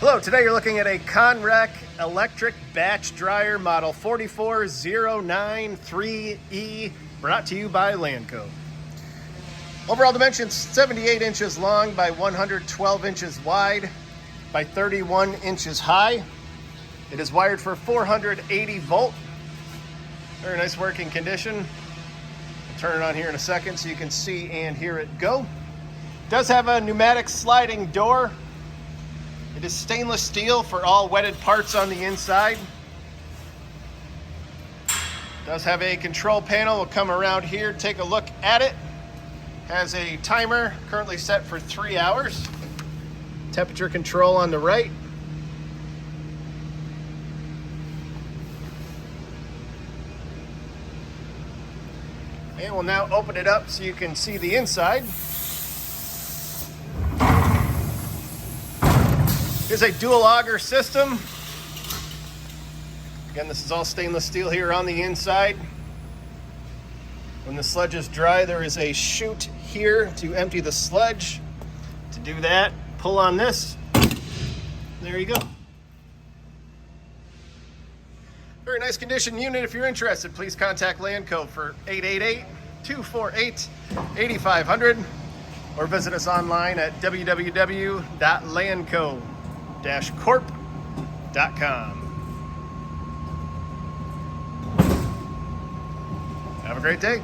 Hello, today you're looking at a Conrec electric batch dryer model 44093E, brought to you by Lanco. Overall dimensions 78 inches long by 112 inches wide by 31 inches high. It is wired for 480 volt. Very nice working condition. I'll turn it on here in a second so you can see and hear it go. It does have a pneumatic sliding door. It is stainless steel for all wetted parts on the inside. It does have a control panel. We'll come around here, take a look at it. Has a timer currently set for 3 hours. Temperature control on the right. And we'll now open it up so you can see the inside. Here's a dual auger system. Again, this is all stainless steel here on the inside. When the sludge is dry, there is a chute here to empty the sludge. To do that, pull on this. There you go. Very nice condition unit. If you're interested, please contact Lanco for 888-248-8500 or visit us online at www.lanco-corp.com. Have a great day.